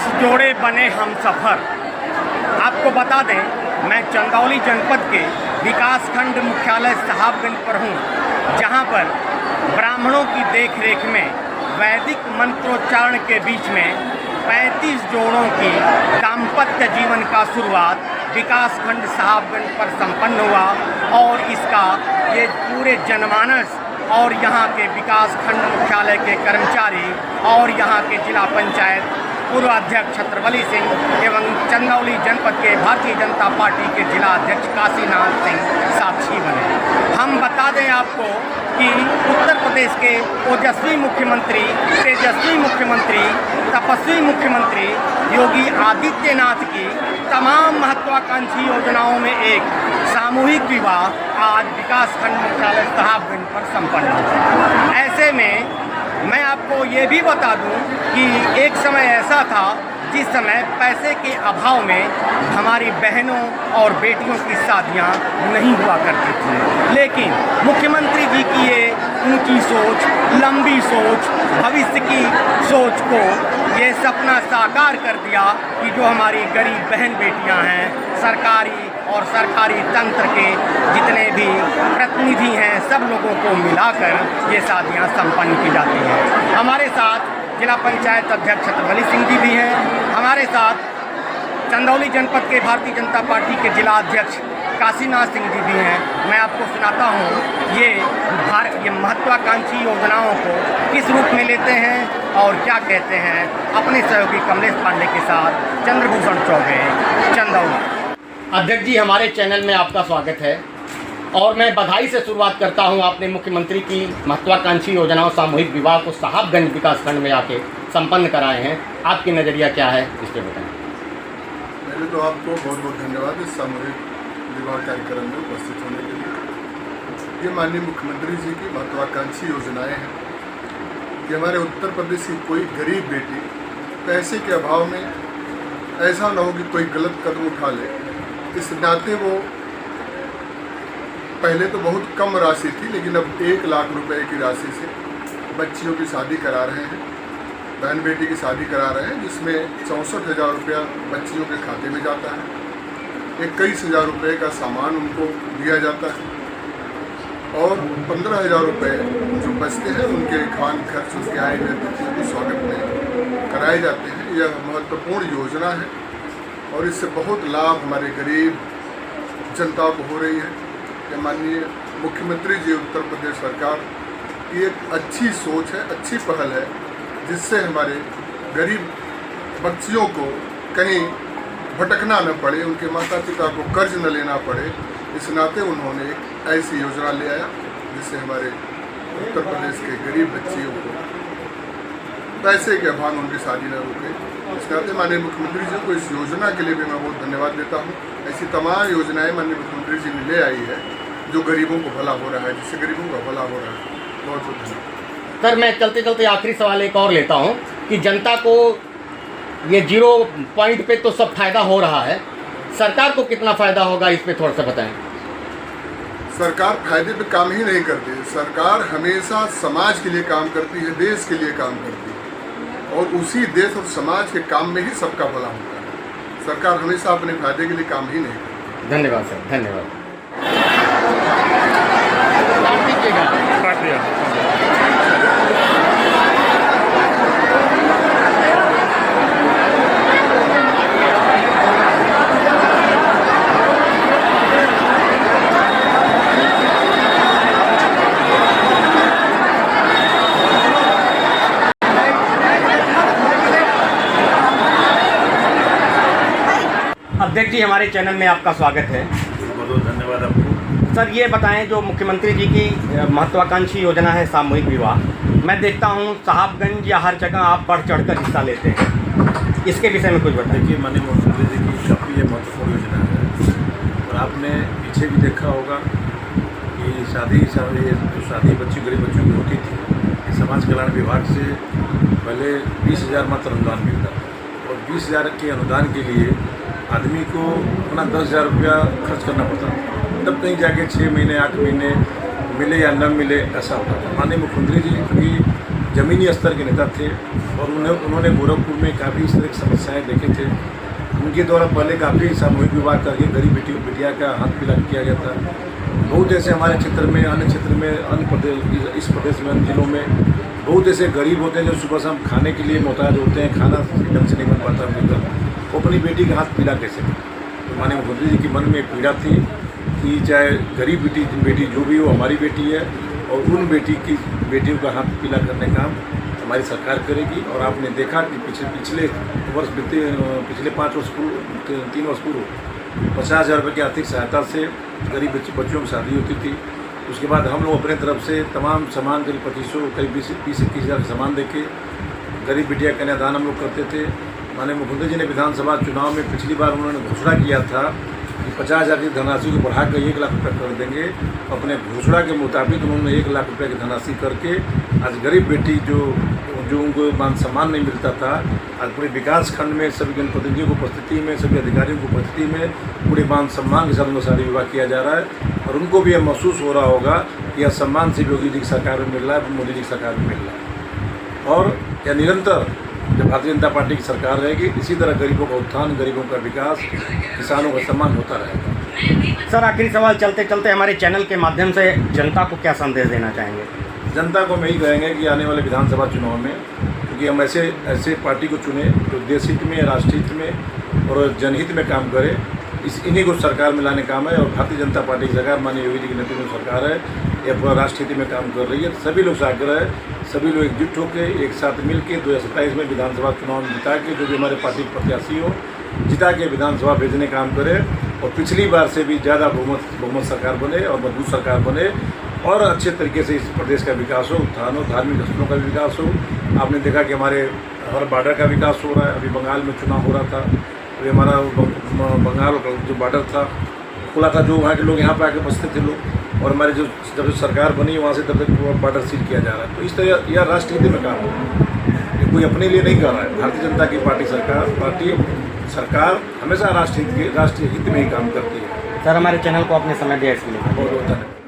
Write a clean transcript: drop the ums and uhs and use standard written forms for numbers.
35 जोड़े बने हम सफ़र। आपको बता दें, मैं चंदौली जनपद के विकासखंड मुख्यालय साहबगंज पर हूँ, जहाँ पर ब्राह्मणों की देखरेख में वैदिक मंत्रोच्चारण के बीच में 35 जोड़ों की दाम्पत्य जीवन का शुरुआत विकासखंड साहबगंज पर संपन्न हुआ और इसका ये पूरे जनमानस और यहाँ के विकासखंड मुख्यालय के कर्मचारी और यहाँ के जिला पंचायत पूर्व अध्यक्ष छत्रबली सिंह एवं चंदौली जनपद के भारतीय जनता पार्टी के जिला अध्यक्ष काशीनाथ सिंह साक्षी बने। हम बता दें आपको कि उत्तर प्रदेश के ओजस्वी मुख्यमंत्री, तेजस्वी मुख्यमंत्री, तपस्वी मुख्यमंत्री योगी आदित्यनाथ की तमाम महत्वाकांक्षी योजनाओं में एक सामूहिक विवाह आज विकासखंड मुख्यालय साहबगंज पर संपन्न हुआ। ऐसे में मैं आपको ये भी बता दूं कि एक समय ऐसा था जिस समय पैसे के अभाव में हमारी बहनों और बेटियों की शादियां नहीं हुआ करती थी, लेकिन मुख्यमंत्री जी की ये ऊंची सोच, लंबी सोच, भविष्य की सोच को ये सपना साकार कर दिया कि जो हमारी गरीब बहन बेटियां हैं, सरकारी और सरकारी तंत्र के जितने भी प्रतिनिधि हैं, सब लोगों को मिलाकर ये शादियां संपन्न की जाती हैं। हमारे साथ जिला पंचायत अध्यक्ष छत्रबली सिंह जी भी हैं, हमारे साथ चंदौली जनपद के भारतीय जनता पार्टी के जिला अध्यक्ष काशीनाथ सिंह जी भी हैं। मैं आपको सुनाता हूँ ये महत्वाकांक्षी योजनाओं को किस रूप में लेते हैं और क्या कहते हैं अपने सहयोगी कमलेश पांडे के साथ चंद्रभूषण चौबे, चंदौली। अध्यक्ष जी, हमारे चैनल में आपका स्वागत है और मैं बधाई से शुरुआत करता हूं। आपने मुख्यमंत्री की महत्वाकांक्षी योजनाओं सामूहिक विवाह को साहबगंज विकासखंड में आके संपन्न कराए हैं। आपकी नज़रिया क्या है, इस पर बताएं। पहले तो आपको बहुत बहुत धन्यवाद इस सामूहिक विवाह कार्यक्रम में उपस्थित होने के लिए। ये माननीय मुख्यमंत्री जी की महत्वाकांक्षी योजनाएँ हैं कि हमारे उत्तर प्रदेश की कोई गरीब बेटी पैसे के अभाव में ऐसा न हो कि कोई गलत कदम उठा ले। इस नाते वो पहले तो बहुत कम राशि थी, लेकिन अब 1 लाख रुपए की राशि से बच्चियों की शादी करा रहे हैं, बहन बेटी की शादी करा रहे हैं, जिसमें 64,000 रुपया बच्चियों के खाते में जाता है। 21,000 रुपये का सामान उनको दिया जाता है और 15,000 रुपये जो बचते हैं उनके खान खर्च, उसके आए हुए बच्चियों के स्वागत में कराए जाते हैं। यह महत्वपूर्ण योजना है और इससे बहुत लाभ हमारे गरीब जनता को हो रही है। माननीय मुख्यमंत्री जी उत्तर प्रदेश सरकार की एक अच्छी सोच है, अच्छी पहल है, जिससे हमारे गरीब बच्चियों को कहीं भटकना न पड़े, उनके माता पिता को कर्ज न लेना पड़े। इस नाते उन्होंने एक ऐसी योजना ले आया जिससे हमारे उत्तर प्रदेश के गरीब बच्चियों को पैसे के अभाव उनकी शादी न रुके। इस नाते माननीय मुख्यमंत्री जी को इस योजना के लिए भी मैं बहुत धन्यवाद देता हूँ। ऐसी तमाम योजनाएं माननीय मुख्यमंत्री जी ने ले आई है जो गरीबों को भला हो रहा है, जिससे गरीबों का भला हो रहा है। बहुत बहुत धन्यवाद। सर, मैं चलते चलते आखिरी सवाल एक और लेता हूँ कि जनता को ये 0 पॉइंट पे तो सब फायदा हो रहा है, सरकार को कितना फ़ायदा होगा, इस पर थोड़ा सा बताएं। सरकार फायदे पे काम ही नहीं करती। सरकार हमेशा समाज के लिए काम करती है, देश के लिए काम करती है और उसी देश और समाज के काम में ही सबका भला होता है। सरकार हमेशा अपने फायदे के लिए काम ही नहीं करती। धन्यवाद सर, धन्यवाद। अध्यक्ष जी, हमारे चैनल में आपका स्वागत है। बहुत बहुत धन्यवाद आपको। सर, ये बताएं, जो मुख्यमंत्री जी की महत्वाकांक्षी योजना है सामूहिक विवाह, मैं देखता हूँ साहबगंज या हर जगह आप बढ़ चढ़कर हिस्सा लेते हैं, इसके विषय में कुछ बताइए। देखिए, माननीय मुख्यमंत्री जी की काफ़ी ये महत्वपूर्ण योजना है और आपने पीछे भी देखा होगा कि शादी बच्ची गरीब बच्चों की होती थी, समाज कल्याण विभाग से पहले 20,000 मात्र अनुदान मिलता और 20,000 के अनुदान के लिए आदमी को अपना 10,000 रुपया खर्च करना पड़ता था, तब कहीं जाके 6 महीने 8 महीने मिले या न मिले ऐसा होता था। माननीय मुख्यमंत्री जी की ज़मीनी स्तर के नेता थे और उन्होंने गोरखपुर में काफ़ी इस तरह की समस्याएँ देखे थे। उनके द्वारा पहले काफ़ी सामूहिक विवाह करके गरीब बिटिया का हाथ पीला किया गया था। बहुत ऐसे हमारे क्षेत्र में, अन्य क्षेत्र में, अन्य प्रदेश, इस प्रदेश में, अन्य जिलों में बहुत ऐसे गरीब होते हैं जो सुबह शाम खाने के लिए मोहताज होते हैं, खाना ढंग से नहीं बन पाता उनके घर, वो अपनी बेटी का हाथ पीला कैसे करें। तो माननीय मुख्यमंत्री जी के मन में पीड़ा थी कि चाहे गरीब बेटी जो भी हो हमारी बेटी है, और उन बेटियों का हाथ पीला करने का काम हमारी सरकार करेगी। और आपने देखा कि पिछले 5 वर्ष पूर्व, 3 वर्ष पूर्व 50,000 रुपये की आर्थिक सहायता से गरीब बच्चियों की शादी होती थी। उसके बाद हम लोग अपने तरफ से तमाम सामान करीब 2500, करीब 20-21 हज़ार सामान देके गरीब बिटिया कन्यादान हम लोग करते थे। माननीय मुख्यमंत्री जी ने विधानसभा चुनाव में पिछली बार उन्होंने घोषणा किया था कि 50,000 की धनराशि को बढ़ाकर 1 लाख रुपये कर देंगे। अपने घोषणा के मुताबिक उन्होंने 1 लाख रुपये की धनराशि करके आज गरीब बेटी जो उनको मान सम्मान नहीं मिलता था, आज पूरे विकास खंड में सभी जनप्रतिनिधियों की उपस्थिति में, सभी अधिकारियों की उपस्थिति में पूरे मान सम्मान के साथ उनका शादी विवाह किया जा रहा है। और उनको भी यह महसूस हो रहा होगा कि यह सम्मान सिर्फ योगी जी की सरकार में मिल रहा है, मोदी जी की सरकार में मिल रहा है। और यह निरंतर जब भारतीय जनता पार्टी की सरकार रहेगी, इसी तरह गरीबों का उत्थान, गरीबों का विकास, किसानों का सम्मान होता रहेगा। सर, आखिरी सवाल चलते चलते हमारे चैनल के माध्यम से जनता को क्या संदेश देना चाहेंगे? जनता को हम यही कहेंगे कि आने वाले विधानसभा चुनाव में, क्योंकि हम ऐसे पार्टी को चुने जो देश हित में, राष्ट्र हित में और जनहित में काम करे, इन्हीं को सरकार में लाने काम है। और भारतीय जनता पार्टी की सरकार, माननीय योगी जी के नेतृत्व में सरकार है, यह पूरा राष्ट्र हित में काम कर रही है। सभी लोग से आग्रह है, सभी लोग एकजुट होकर एक साथ मिल के 2027 में विधानसभा चुनाव में जिता के जो भी हमारे पार्टी के प्रत्याशी हो, जिता के विधानसभा भेजने काम करे और पिछली बार से भी ज़्यादा बहुमत सरकार बने और मजबूत सरकार बने और अच्छे तरीके से इस प्रदेश का विकास हो, उत्थान हो, धार्मिक स्थलों का भी विकास हो। आपने देखा कि हमारे बॉर्डर का विकास हो रहा है। अभी बंगाल में चुनाव हो रहा था, अभी हमारा बंगाल का जो बॉर्डर था खुला था, जो वहाँ के लोग यहाँ पे आके बसते थे लोग, और हमारी जब से सरकार बनी वहाँ से तब तक बॉर्डर सील किया जा रहा है। तो इस तरह यह राष्ट्र हित में काम हो, ये कोई अपने लिए नहीं कर रहा है। भारतीय जनता की पार्टी सरकार हमेशा राष्ट्रीय हित में ही काम करती है। सर, हमारे चैनल को अपने समय दिया इसके लिए बहुत बहुत धन्यवाद।